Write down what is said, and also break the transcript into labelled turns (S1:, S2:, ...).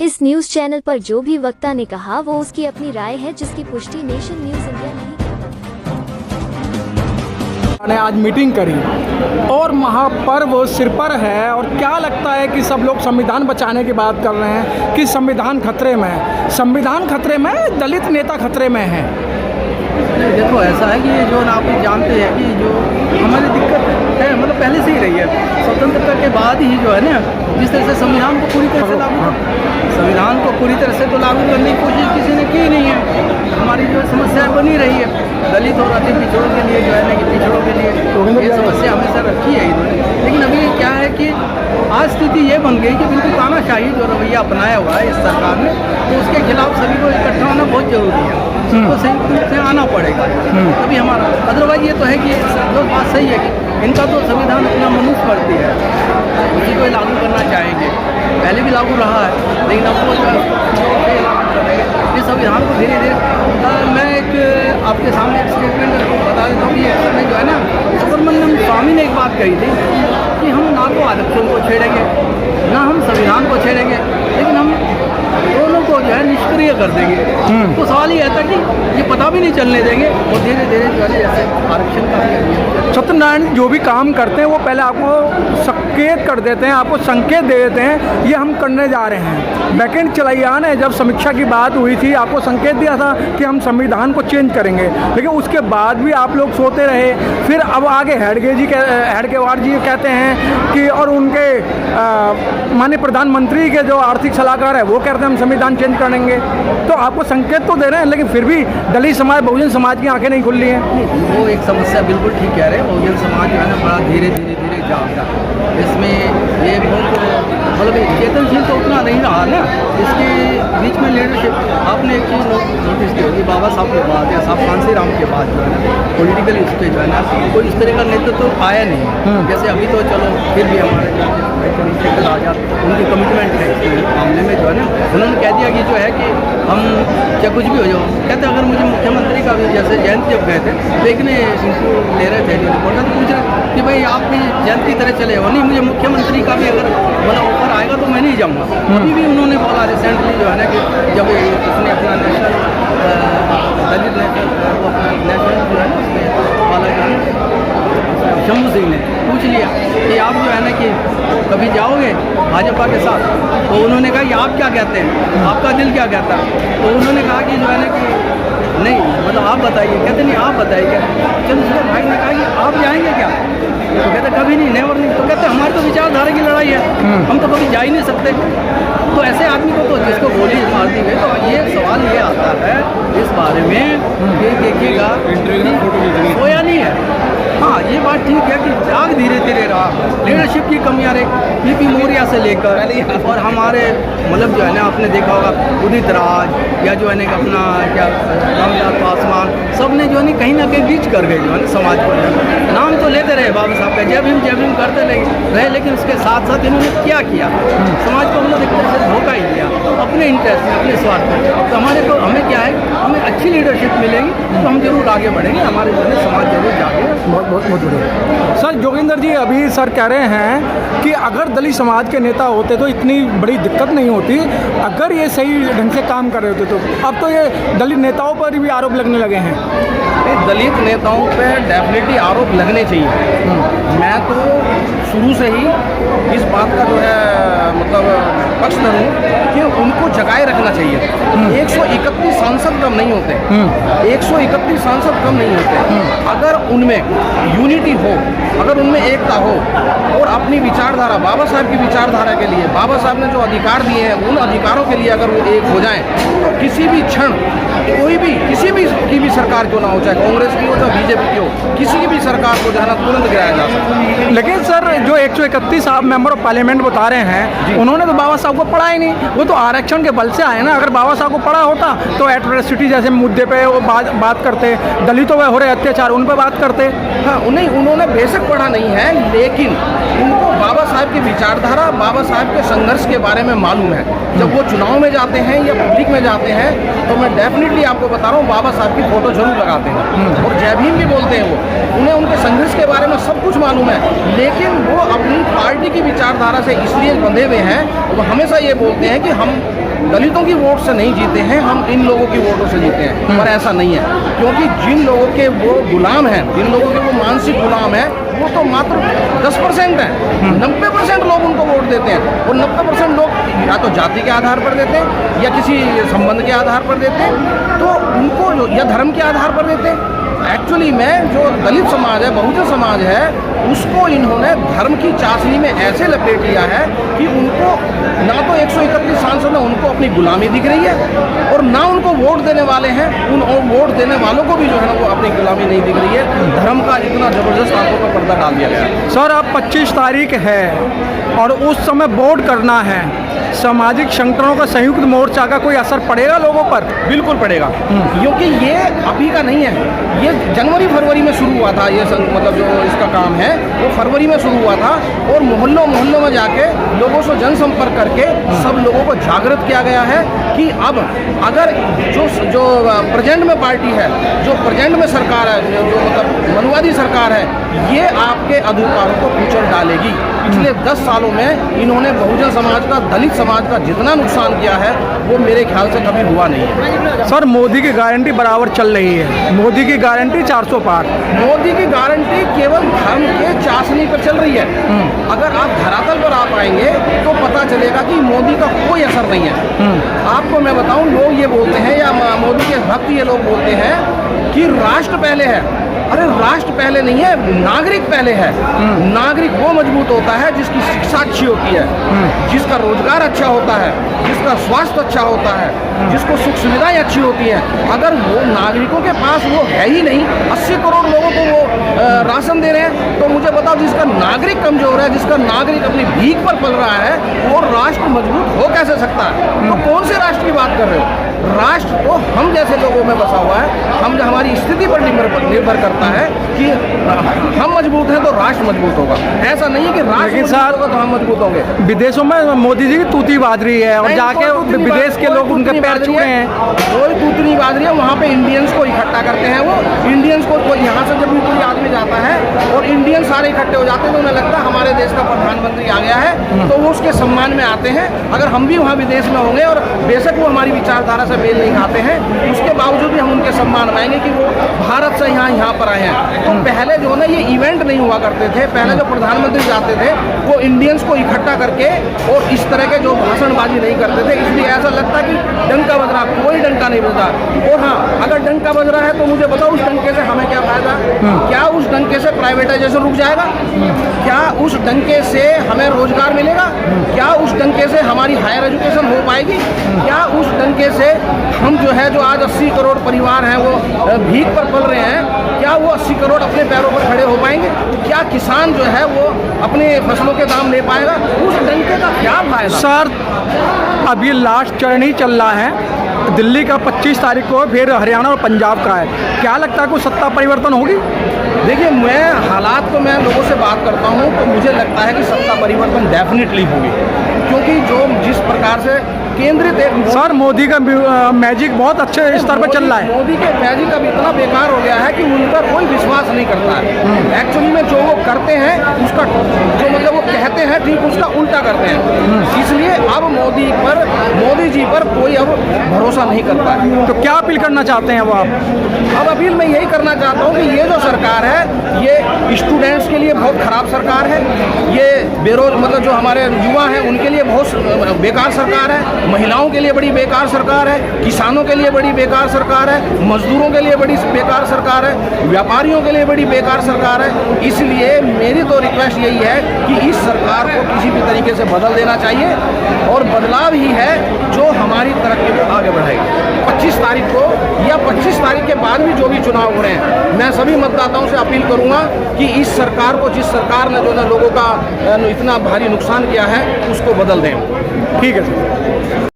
S1: इस news channel पर जो भी वक्ता ने कहा वो उसकी अपनी राय है, जिसकी पुष्टि नेशन न्यूज इंडिया नहीं करता।
S2: ने आज मीटिंग करी और महापर्व सिर पर है और क्या लगता है कि सब लोग संविधान बचाने की बात कर रहे हैं कि संविधान खतरे में है। संविधान खतरे में, दलित नेता खतरे में है।
S3: देखो ऐसा है कि ये जो आप जानते हैं कि जो हमारी दिक्कत है मतलब पहले से ही रही है। स्वतंत्रता के बाद ही जो है ना जिस तरह से संविधान को पूरी तरह से संविधान को पूरी तरह से तो लागू करने की कोशिश किसी ने की नहीं है। हमारी जो समस्या बनी रही है दलित और अति पिछड़ों के लिए जो है ना कि पिछड़ों के लिए ये समस्या हमेशा रखी है इन्होंने। लेकिन अभी क्या है कि आज स्थिति ये बन गई कि बिल्कुल तानाशाही जो रवैया अपनाया हुआ है इस सरकार ने, तो उसके खिलाफ सभी को इकट्ठा होना बहुत जरूरी है। तो संयुक्त रूप से आना पड़ेगा तभी हमारा, अदरवाइज ये तो है कि जो बात सही है कि इनका तो संविधान अपना मनुष्य करती है, उसी को लागू करना चाहेंगे। पहले भी लागू रहा है लेकिन अब वो इस संविधान को धीरे धीरे मैं एक आपके सामने एक स्टेटमेंट बता देता हूँ कि समय जो है ना सुब्रमण्यम स्वामी ने एक बात कही थी कि हम ना तो आरक्षण को छेड़ेंगे ना हम संविधान को छेड़ेंगे, लेकिन हम दोनों को जो है निष्क्रिय कर देंगे। तो सवाल ये था कि ये पता भी नहीं चलने देंगे और धीरे धीरे जो है जैसे आरक्षण का
S2: सत्यनारायण जो भी काम करते हैं वो पहले आपको संकेत कर देते हैं, आपको संकेत दे देते हैं ये हम करने जा रहे हैं। बैकेंड चलैया ने जब समीक्षा की बात हुई थी आपको संकेत दिया था कि हम संविधान को चेंज करेंगे, लेकिन उसके बाद भी आप लोग सोते रहे। फिर अब आगे हेडगेवार जी कहते हैं कि और उनके माननीय प्रधानमंत्री के जो आर्थिक सलाहकार है वो कहते हैं हम संविधान चेंज करेंगे। तो आपको संकेत तो दे रहे हैं लेकिन फिर भी दलित समाज बहुजन समाज की आंखें नहीं खुल रही हैं।
S3: वो एक समस्या बिल्कुल ठीक कह रहे हैं। बहुजन समाज जो है ना बड़ा धीरे धीरे जाएगा इसमें। ये बहुत मतलब चेतनशील तो उतना नहीं रहा ना, इसके बीच में लीडरशिप आपने एक चीज़ नोटिस की होगी बाबा साहब के बाद या साहब कांसी राम के बाद जो है ना पॉलिटिकल स्टेज जो है ना कोई इस तरह का नेतृत्व तो आया नहीं। जैसे अभी तो चलो फिर भी हमारे चंद्रशेखर आज़ाद उनकी कमिटमेंट है इस मामले में जो है ना, उन्होंने कह दिया कि जो है कि हम चाहे कुछ भी हो जाओ, कहते अगर मुझे मुख्यमंत्री का भी जैसे जयंत जब गए थे देखने इनको ले रहे थे जो रिपोर्टर तो पूछ रहे कि भाई आप भी जयंत की तरह चले हो, नहीं मुझे मुख्यमंत्री का भी अगर मतलब ऑफर आएगा तो मैं नहीं जाऊँगा। अभी भी उन्होंने बोला रिसेंटली जो है ना कि जब उसने अपना नेशनल दलित नेशनल वो अपना नेशनल जो है ना उसने वाला जो है शंभू सिंह ने पूछ लिया कि आप जो है ना कि कभी जाओगे भाजपा के साथ, तो उन्होंने कहा कि आप क्या कहते हैं, आपका दिल क्या कहता है। तो उन्होंने कहा कि जो है ना कि नहीं मतलब आप बताइए, कहते नहीं आप बताइए। चंद्रशेखर भाई ने कहा कि आप जाएंगे क्या, तो कहते कभी नहीं, नेवर नहीं। तो कहते हमारी तो विचारधारा की लड़ाई है, हम तो कभी जा ही नहीं सकते। तो ऐसे आदमी को तो जिसको गोली मार दी गई, तो ये सवाल ये आता है इस बारे में कि देखिएगा सोया नहीं है। हाँ ये बात ठीक है कि जाग धीरे धीरे रहा, लीडरशिप की कमियाँ रही पीपी मौर्य से लेकर और हमारे मतलब जो है ना आपने देखा होगा उदित राज या जो है ना अपना क्या रामविलास पासवान सब ने जो है कहीं ना कहीं बीच कर गए जो है ना समाज को। नाम तो लेते रहे बाबा साहब का जय भीम करते रहे, लेकिन उसके साथ साथ इन्होंने क्या किया, समाज को उन्होंने एक तरह से धोखा ही दिया अपने इंटरेस्ट में अपने स्वार्थ में। तो हमारे को हमें क्या है हमें अच्छी लीडरशिप मिलेगी तो हम जरूर आगे बढ़ेंगे, हमारे जो है समाज जरूर जाएगा।
S2: बहुत बढ़िया सर। जोगिंदर जी अभी सर कह रहे हैं कि अगर दलित समाज के नेता होते तो इतनी बड़ी दिक्कत नहीं होती, अगर ये सही ढंग से काम कर रहे होते तो। अब तो ये दलित नेताओं पर भी आरोप लगने लगे हैं।
S3: दलित नेताओं पर डेफिनेटली आरोप लगने चाहिए। मैं तो शुरू से ही इस बात का जो है मतलब पक्षधर हूँ कि उनको जगाए रखना चाहिए। 131 सांसद कम नहीं होते, 131 सांसद कम नहीं होते। अगर उनमें यूनिटी हो, अगर उनमें एकता हो और अपनी विचारधारा बाबा साहब की विचारधारा के लिए बाबा साहब ने जो अधिकार दिए हैं उन अधिकारों के लिए अगर वो एक हो जाएं तो किसी भी क्षण कोई भी किसी भी की भी सरकार क्यों ना हो, चाहे कांग्रेस की हो चाहे बीजेपी की हो, किसी की भी सरकार को जो है ना तुरंत गिराया जा सकता है।
S2: लेकिन सर जो 131 आप मेंबर ऑफ पार्लियामेंट बता रहे हैं उन्होंने तो बाबा साहब को पढ़ा ही नहीं, वो तो आरक्षण के बल से आए ना। अगर बाबा साहब को पढ़ा होता तो एट्रोसिटी जैसे मुद्दे पे वो बात करते, दलितों पे हो रहे अत्याचार उन पर बात करते।
S4: हाँ, उन्होंने बेशक पढ़ा नहीं है, लेकिन उनको बाबा साहब की विचारधारा, बाबा साहब के संघर्ष के बारे में मालूम है। जब वो चुनाव में जाते हैं या पब्लिक में जाते हैं तो मैं डेफिनेटली आपको बता रहा हूँ, बाबा साहब की फोटो जरूर लगाते हैं और जय भीम भी बोलते हैं। वो उन्हें उनके संघर्ष के बारे में सब कुछ मालूम है, लेकिन वो अपनी पार्टी की विचारधारा से इसलिए बंधे हुए हैं। वो हमेशा ये बोलते हैं कि हम दलितों की वोट से नहीं जीते हैं, हम इन लोगों की वोटों से जीते हैं। पर ऐसा नहीं है, क्योंकि जिन लोगों के वो गुलाम हैं, जिन लोगों के वो मानसिक गुलाम है, वो तो मात्र 10% हैं। 90% लोग उनको वोट देते हैं और 90% लोग या तो जाति के आधार पर देते हैं या किसी संबंध के आधार पर देते हैं, तो उनको या धर्म के आधार पर देते हैं। एक्चुअली में जो दलित समाज है, बहुजन समाज है, उसको इन्होंने धर्म की चाशनी में ऐसे लपेट लिया है कि उनको ना तो 131 सांसद में उनको अपनी गुलामी दिख रही है और ना उनको वोट देने वाले हैं, उन वोट देने वालों को भी जो है ना वो अपनी गुलामी नहीं दिख रही है। धर्म का इतना ज़बरदस्त आंखों पर पर्दा डाल दिया गया है।
S2: सर अब 25 तारीख है और उस समय वोट करना है, सामाजिक संगठनों का संयुक्त मोर्चा का कोई असर पड़ेगा लोगों पर?
S4: बिल्कुल पड़ेगा, क्योंकि ये अभी का नहीं है, ये जनवरी फरवरी में शुरू हुआ था। ये मतलब जो इसका काम है वो फरवरी में शुरू हुआ था और मोहल्लों में जाके लोगों से जनसंपर्क करके सब लोगों को जागृत किया गया है कि अब अगर जो प्रेजेंट में पार्टी है, जो प्रेजेंट में सरकार है, जो मतलब मनुवादी सरकार है, ये आपके अधिकारों को कुचल डालेगी। पिछले 10 सालों में इन्होंने बहुजन समाज का, दलित समाज का जितना नुकसान किया है वो मेरे ख्याल से कभी हुआ नहीं है।
S2: सर मोदी की गारंटी बराबर चल रही है, मोदी की गारंटी 400 पार।
S4: मोदी की गारंटी केवल धर्म के चाशनी पर चल रही है। अगर आप धरातल पर आ पाएंगे तो पता चलेगा कि मोदी का कोई असर नहीं है। आपको मैं बताऊं, लोग ये बोलते हैं या मोदी के भक्त ये लोग बोलते हैं कि राष्ट्र पहले है। अरे राष्ट्र पहले नहीं है, नागरिक पहले है। नागरिक वो मजबूत होता है जिसकी शिक्षा अच्छी होती है, जिसका रोजगार अच्छा होता है, जिसका स्वास्थ्य अच्छा होता है, जिसको सुख सुविधाएं अच्छी होती हैं। अगर वो नागरिकों के पास वो है ही नहीं, 80 करोड़ लोगों को वो राशन दे रहे हैं, तो मुझे बताओ जिसका नागरिक कमजोर है, जिसका नागरिक अपनी भीख पर पल रहा है, वो राष्ट्र मजबूत हो कैसे सकता है? तो कौन से राष्ट्र की बात कर रहे हो? राष्ट्र तो हम जैसे लोगों में बसा हुआ है। हम हमारी स्थिति पर निर्भर करता है कि हम मजबूत हैं तो राष्ट्र मजबूत होगा। ऐसा नहीं है कि राष्ट्र मजबूत होगा तो हम मजबूत होंगे।
S2: विदेशों में मोदी जी की तूती बाज रही है और जाके विदेश के लोग उनके पैर छू रहे हैं।
S4: कोई तूती नहीं बाज रही है, वहाँ पे इंडियंस को इकट्ठा करते हैं। वो इंडियंस को यहाँ से जब भी कोई आदमी जाता है और इंडियन सारे इकट्ठे हो जाते हैं तो उन्हें लगता है हमारे देश का प्रधानमंत्री आ गया है, तो वो उसके सम्मान में आते हैं। अगर हम भी वहाँ विदेश में होंगे और बेशक वो हमारी विचारधारा से मेल नहीं खाते हैं, उसके बावजूद भी हम उनके सम्मान पाएंगे कि वो भारत से यहाँ पर आए हैं। तो पहले जो है ना ये इवेंट नहीं हुआ करते थे। पहले जो प्रधानमंत्री जाते थे वो इंडियंस को इकट्ठा करके और इस तरह के जो भाषणबाजी नहीं करते थे, इसलिए ऐसा लगता कि डंका बज रहा, कोई डंका नहीं बज रहा। और हाँ, अगर डंका बज रहा है तो मुझे बताओ उस डंके से हमें क्या फायदा? क्या उस डंके से प्राइवेटाइजेशन रुक जाएगा? क्या उस डंके से हमें रोजगार मिलेगा? क्या उस डंके से हमारी हायर एजुकेशन हो पाएगी? क्या उस डंके से हम जो है जो आज 80 करोड़ परिवार हैं वो भीख पर पल रहे हैं, क्या वो 80 करोड़ अपने पैरों पर खड़े हो पाएंगे? क्या किसान जो है वो अपने फसलों के दाम ले पाएगा? उस डंके का क्या फायदा?
S2: सर अब ये लास्ट चरण ही चल रहा है, दिल्ली का 25 तारीख को, फिर हरियाणा और पंजाब का है। क्या लगता है कोई सत्ता परिवर्तन होगी?
S4: देखिए, मैं हालात को मैं लोगों से बात करता हूँ तो मुझे लगता है कि सत्ता परिवर्तन डेफिनेटली होगी, क्योंकि जो जिस प्रकार से केंद्रित
S2: सर मोदी का मैजिक बहुत अच्छे स्तर पर चल रहा है।
S4: मोदी के मैजिक अब इतना बेकार हो गया है कि उन पर कोई विश्वास नहीं करता है। एक्चुअली में जो वो करते हैं उसका जो मतलब वो कहते हैं ठीक उसका उल्टा करते हैं। इसलिए अब मोदी जी पर कोई अब भरोसा नहीं करता है।
S2: तो क्या अपील करना चाहते हैं वो आप?
S4: अब अपील मैं यही करना चाहता हूँ कि ये जो सरकार है ये स्टूडेंट्स के लिए बहुत खराब सरकार है, ये मतलब जो हमारे युवा हैं उनके लिए बहुत बेकार सरकार है, महिलाओं के लिए बड़ी बेकार सरकार है, किसानों के लिए बड़ी बेकार सरकार है, मजदूरों के लिए बड़ी बेकार सरकार है, व्यापारियों के लिए बड़ी बेकार सरकार है। इसलिए मेरी तो रिक्वेस्ट यही है कि इस सरकार को किसी भी तरीके से बदल देना चाहिए, और बदलाव ही है जो हमारी तरक्की को आगे बढ़ाएगी। 25 तारीख को या 25 तारीख के बाद भी जो भी चुनाव हो रहे हैं, मैं सभी मतदाताओं से अपील करूंगा कि इस सरकार को, जिस सरकार ने जो है लोगों का इतना भारी नुकसान किया है, उसको बदल दें।
S2: ठीक है सर।